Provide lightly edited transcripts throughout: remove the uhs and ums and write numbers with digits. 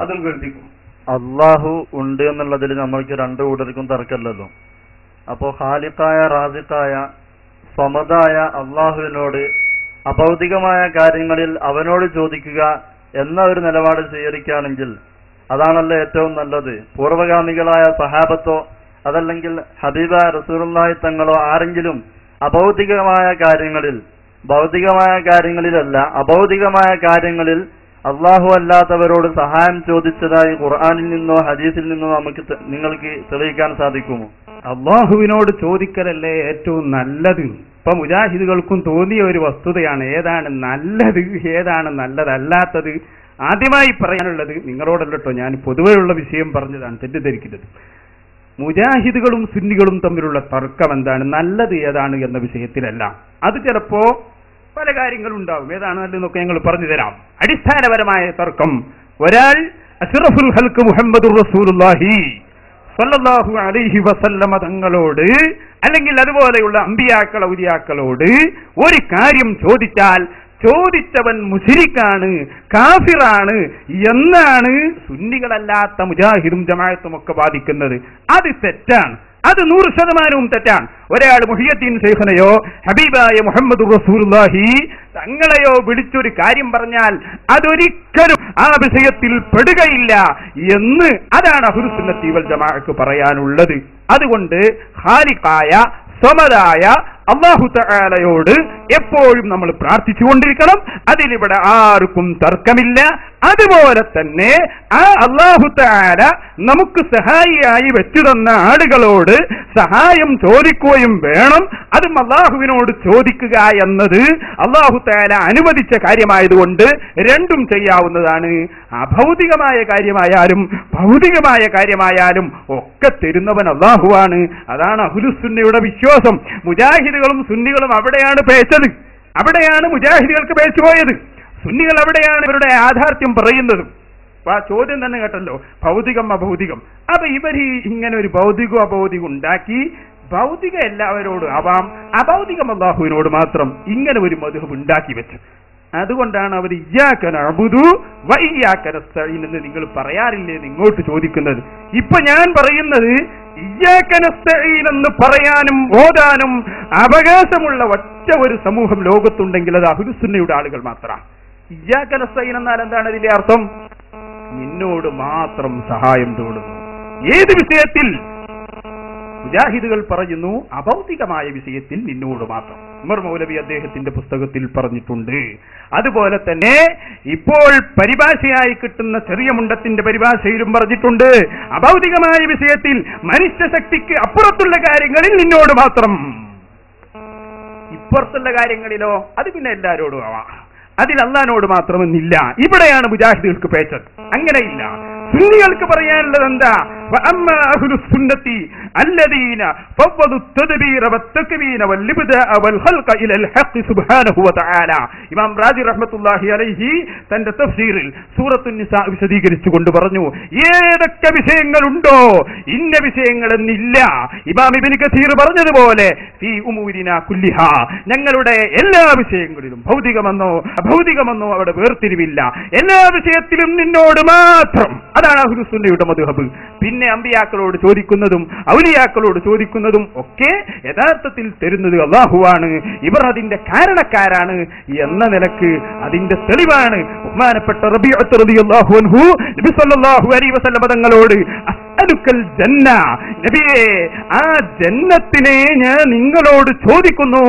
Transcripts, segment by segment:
അതും കേൾപ്പിക്കും. അള്ളാഹു ഉണ്ട് എന്നുള്ളതിൽ നമ്മൾക്ക് രണ്ടു കൂട്ടർക്കും തർക്കമല്ലല്ലോ. അപ്പോ ഖാലിഖായ റാസിഖായ സമദായ അള്ളാഹുവിനോട് അഭൗതികമായ കാര്യങ്ങളിൽ അവനോട് ചോദിക്കുക എന്ന ഒരു നിലപാട് സ്വീകരിക്കുകയാണെങ്കിൽ അതാണല്ലോ ഏറ്റവും നല്ലത്. പൂർവഗാമികളായ സഹാബത്തോ അതല്ലെങ്കിൽ ഹബീബായ റസൂലുള്ളാഹി തങ്ങളോ ആരെങ്കിലും അഭൗതികമായ കാര്യങ്ങളിൽ, ഭൗതികമായ കാര്യങ്ങളിലല്ല അഭൗതികമായ കാര്യങ്ങളിൽ അള്ളാഹു അല്ലാത്തവരോട് സഹായം ചോദിച്ചതായി ഖുർആനിൽ നിന്നോ ഹദീസിൽ നിന്നോ നിങ്ങൾക്ക് തെളിയിക്കാൻ സാധിക്കുമോ? അള്ളാഹുവിനോട് ചോദിക്കലല്ലേ ഏറ്റവും നല്ലത്. ഇപ്പൊ മുജാഹിദുകൾക്കും തോന്നിയ ഒരു വസ്തുതയാണ് ഏതാണ് നല്ലത്, ഏതാണ് നല്ലതല്ലാത്തത്. ആദ്യമായി പറയാനുള്ളത് നിങ്ങളോടല്ലോ, ഞാൻ പൊതുവെയുള്ള വിഷയം പറഞ്ഞതാണ്, തെറ്റിദ്ധരിക്കുന്നത്. മുജാഹിദുകളും സുന്നികളും തമ്മിലുള്ള തർക്കം എന്താണ്, നല്ലത് ഏതാണ് എന്ന വിഷയത്തിലല്ല. അത് ചിലപ്പോ പല കാര്യങ്ങളുണ്ടാവും. ഏതാണ് നല്ലതെന്നൊക്കെ ഞങ്ങൾ പറഞ്ഞു തരാം. അടിസ്ഥാനപരമായ തർക്കം, ഒരാൾ അഷ്റഫുൽ ഖൽഖ് മുഹമ്മദുർ റസൂലുള്ളാഹി സ്വല്ലല്ലാഹു അലൈഹി വസല്ലമ തങ്ങളോട് അല്ലെങ്കിൽ അതുപോലെയുള്ള അമ്പിയാക്കൾ ഔലിയാക്കളോട് ഒരു കാര്യം ചോദിച്ചാൽ ചോദിച്ചവൻ മുശ്രിക്കാണ്, കാഫിറാണ് എന്നാണ് സുന്നികളല്ലാത്ത മുജാഹിദും ജമാഅത്തും ഒക്കെ വാദിക്കുന്നത്. അത് തെറ്റാണ്. അത് 100% തെറ്റാണ്. ഒരാൾ മുഹിയുദ്ദീൻ ശൈഖിനെയോ ഹബീബായ മുഹമ്മദുർ റസൂലുള്ളാഹി തങ്ങളെയോ വിളിച്ചൊരു കാര്യം പറഞ്ഞാൽ അതൊരിക്കലും ആ വിഷയത്തിൽ പെടുകയില്ല എന്ന് അതാണ് അഹ്ലുസ് സുന്നത്തി വൽ ജമാഅക്ക് പറയാനുള്ളത്. അതുകൊണ്ട് ഖാലിഖായ സമദായ അല്ലാഹു തആലയോട് എപ്പോഴും നമ്മൾ പ്രാർത്ഥിച്ചുകൊണ്ടിരിക്കണം. അതിലിവിടെ ആർക്കും തർക്കമില്ല. അതുപോലെ തന്നെ ആ അല്ലാഹു തആല നമുക്ക് സഹായിയായി വെച്ചു തന്ന ആളുകളോട് സഹായം ചോദിക്കുകയും വേണം. അതും അല്ലാഹുവിനോട് ചോദിക്കുക എന്നത് അല്ലാഹു തആല അനുവദിച്ച കാര്യമായതുകൊണ്ട് രണ്ടും ചെയ്യാവുന്നതാണ്. അഭൗതികമായ കാര്യമായാലും ഭൗതികമായ കാര്യമായാലും ഒക്കെ തരുന്നവൻ അല്ലാഹുവാണ്. അതാണ് അഹ്ലുസ് സുന്നയുടെ വിശ്വാസം. മുജാഹിദുകളും സുന്നികളും അവിടെയാണ് പേച്ചത്. അവിടെയാണ് മുജാഹിദുകൾക്ക് പേച്ചുപോയത്. സുന്നികൾ അവിടെയാണ് ഇവരുടെ യാഥാർത്ഥ്യം പറയുന്നത്. അപ്പൊ ആ ചോദ്യം തന്നെ കേട്ടല്ലോ, ഭൗതികം അഭൗതികം. അപ്പൊ ഇവര് ഇങ്ങനെ ഒരു ഭൗതികം അഭൗതികം ഉണ്ടാക്കി, ഭൗതിക എല്ലാവരോടും ആവാം, അഭൗതികം അല്ലാഹുവിനോട് മാത്രം ഇങ്ങനെ ഒരു മദ്ഹബ് ഉണ്ടാക്കി വെച്ചു. അതുകൊണ്ടാണ് അവർ ഇയ്യാക നഅ്ബുദു വ ഇയ്യാക നസ്തഈൻ എന്ന് നിങ്ങൾ പറയാറില്ലേ എന്ന് ഇങ്ങോട്ട് ചോദിക്കുന്നത്. ഇപ്പൊ ഞാൻ പറയുന്നത് ഇയ്യാക നസ്തഈൻ എന്ന് പറയാനും ഓതാനും അവകാശമുള്ള ഒറ്റ ഒരു സമൂഹം ലോകത്തുണ്ടെങ്കിൽ അത് അഹ്ലുസ് സുന്നയുടെ ആളുകൾ മാത്രമാണ്. ഇയ്യാക നസ്തഈൻ എന്നാൽ എന്താണ് അതിന്റെ അർത്ഥം? നിന്നോട് മാത്രം സഹായം തേടുന്നു. ഏത് വിഷയത്തിൽ? മുജാഹിദുകൾ പറയുന്നു അഭൗതികമായ വിഷയത്തിൽ നിന്നോട് മാത്രം. ഉമർ മൗലവി അദ്ദേഹത്തിന്റെ പുസ്തകത്തിൽ പറഞ്ഞിട്ടുണ്ട്. അതുപോലെ തന്നെ ഇപ്പോൾ പരിഭാഷയായി കിട്ടുന്ന ചെറിയ മുണ്ടത്തിന്റെ പരിഭാഷയിലും പറഞ്ഞിട്ടുണ്ട് അഭൗതികമായ വിഷയത്തിൽ മനുഷ്യശക്തിക്ക് അപ്പുറത്തുള്ള കാര്യങ്ങളിൽ നിന്നോട് മാത്രം. ഇപ്പുറത്തുള്ള കാര്യങ്ങളിലോ അത് പിന്നെ എല്ലാരോടും ആവാം, അതിൽ അല്ലാഹുവിനോട് മാത്രമെന്നില്ല. ഇവിടെയാണ് മുജാഹിദുകൾക്ക് പേച്ചത്. അങ്ങനെയില്ല. സുന്നികൾക്ക് പറയാനുള്ളത് എന്താ? വഅമ്മാ അഹ്ലുസ് സുന്നത്തി അല്ലദീന ഫവ്വദു തദ്ബീറ വത്തക്വീന വൽഇബ്ദാഅ വൽഖൽഖ ഇലൽ ഹഖ് സുബ്ഹാനഹു വതആല. ഇമാം റാജി റഹ്മത്തുള്ളാഹി അലൈഹി തന്റെ തഫ്സീറിൽ സൂറത്തുൻ നിസാ വിശദീകരിച്ചുകൊണ്ട് പറഞ്ഞു, ഏതൊക്കെ വിഷയങ്ങളുണ്ടോ ഇന്ന വിഷയങ്ങളെന്നില്ല. ഇമാം ഇബ്നു കസീർ പറഞ്ഞതുപോലെ ഫീ ഉമൂരിനാ കുല്ലിഹാ, ഞങ്ങളുടെ എല്ലാ വിഷയങ്ങളിലും ഭൗതികമെന്നോ അഭൗതികമെന്നോ അവിടെ വേർതിരിവില്ല. എല്ലാ വിഷയത്തിലും നിന്നോട് മാത്രം. അതാണ് അഹ്ലുസ് സുന്നയുടെ മദ്ഹബ്. പിന്നെ അമ്പിയാക്കളോട് ചോദിക്കുന്നതും ഔലിയാക്കളോട് ചോദിക്കുന്നതും ഒക്കെ യഥാർത്ഥത്തിൽ തരുന്നത് അല്ലാഹുവാണ്. ഇവർ അതിന്റെ കാരണക്കാരാണ് എന്ന നിലക്ക് അതിന്റെ തെളിവാണ് ബഹുമാനപ്പെട്ട റബീഅത്ത് റളിയല്ലാഹു അൻഹു നബി സല്ലല്ലാഹു അലൈഹി വസല്ലം തങ്ങളോട് അസ്അലുക്കൽ ജന്ന, നബിയേ ആ ജന്നത്തിനെ ഞാൻ നിങ്ങളോട് ചോദിക്കുന്നു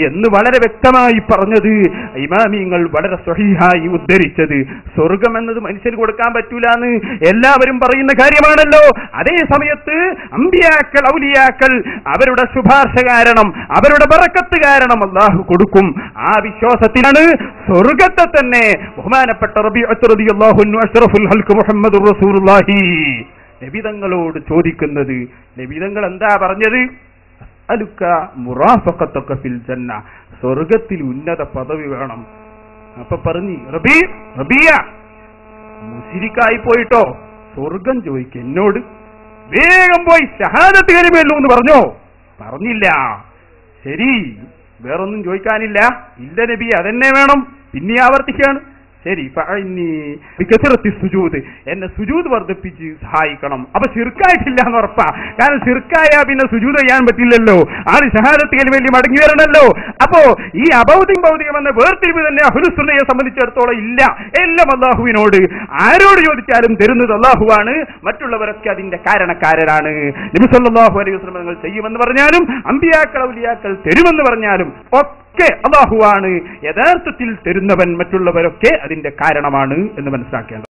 എന്ന് വളരെ വ്യക്തമായി പറഞ്ഞത് ഇമാമിങ്ങൾ വളരെ സ്വഹീഹായി ഉദ്ധരിച്ചത്. സ്വർഗം എന്നത് മനുഷ്യന് കൊടുക്കാൻ പറ്റൂലെന്ന് എല്ലാവരും പറയുന്ന കാര്യമാണല്ലോ. അതേ സമയത്ത് അമ്പിയാക്കൾ ഔലിയാക്കൾ അവരുടെ ശുപാർശ കാരണം അവരുടെ ബറക്കത്ത് കാരണം അല്ലാഹു കൊടുക്കും. ആ വിശ്വാസത്തിലാണ് സ്വർഗത്തെ തന്നെ ബഹുമാനപ്പെട്ട റബീഅത്ത് റളിയല്ലാഹു അൻഹു അഷ്റഫുൽ ഖൽഖ് മുഹമ്മദുർ റസൂലുള്ളാഹി നബിതങ്ങളോട് ചോദിക്കുന്നത്. നബിതങ്ങൾ എന്താ പറഞ്ഞത്? അലുക്ക മുറാഫഖതക ഫിൽ ജന്ന, സ്വർഗത്തിൽ ഉന്നത പദവി വേണം. അപ്പൊ പറഞ്ഞു റബിയ മുശ്രിക്കായി പോയിട്ടോ സ്വർഗം ചോദിക്ക എന്നോട്, വേഗം പോയി ഷഹാദത്ത് കലിമയല്ലോ എന്ന് പറഞ്ഞോ? പറഞ്ഞില്ല. ശരി, വേറൊന്നും ചോദിക്കാനില്ല? ഇല്ല നബി, അതെന്നെ വേണം. പിന്നെ ആവർത്തിക്കാണ് ശരി, സുജൂദ്, എന്നെ സുജൂദ് വർദ്ധിപ്പിച്ച് സഹായിക്കണം. അപ്പൊ ശിർക്കായിട്ടില്ല എന്ന് ഉറപ്പാ. കാരണം ശിർക്കായ പിന്നെ സുജൂദ് ചെയ്യാൻ പറ്റില്ലല്ലോ. ആള് ഷഹാദത്ത് കലിമയിൽ മടങ്ങി വരണല്ലോ. അപ്പൊ ഈ അഭൗതികം ഭൗതികം എന്ന വേർതിരിവ് തന്നെ അഹ്ലുസ് സുന്നയെ സംബന്ധിച്ചിടത്തോളം ഇല്ല. എല്ലാം അല്ലാഹുവിനോട്, ആരോട് ചോദിച്ചാലും തരുന്നത് അല്ലാഹുവാണ്. മറ്റുള്ളവരൊക്കെ അതിന്റെ കാരണക്കാരനാണ്. നബി സല്ലല്ലാഹു അലൈഹി വസല്ലം നിങ്ങൾ ചെയ്യുമെന്ന് പറഞ്ഞാലും അമ്പിയാക്കൾ ഔലിയാക്കൾ തരുമെന്ന് പറഞ്ഞാലും ഒക്കെ അല്ലാഹുവാണ് യഥാർത്ഥത്തിൽ തരുന്നവൻ. മറ്റുള്ളവരൊക്കെ അതിന്റെ കാരണമാണ് എന്ന് മനസ്സിലാക്കേണ്ടത്.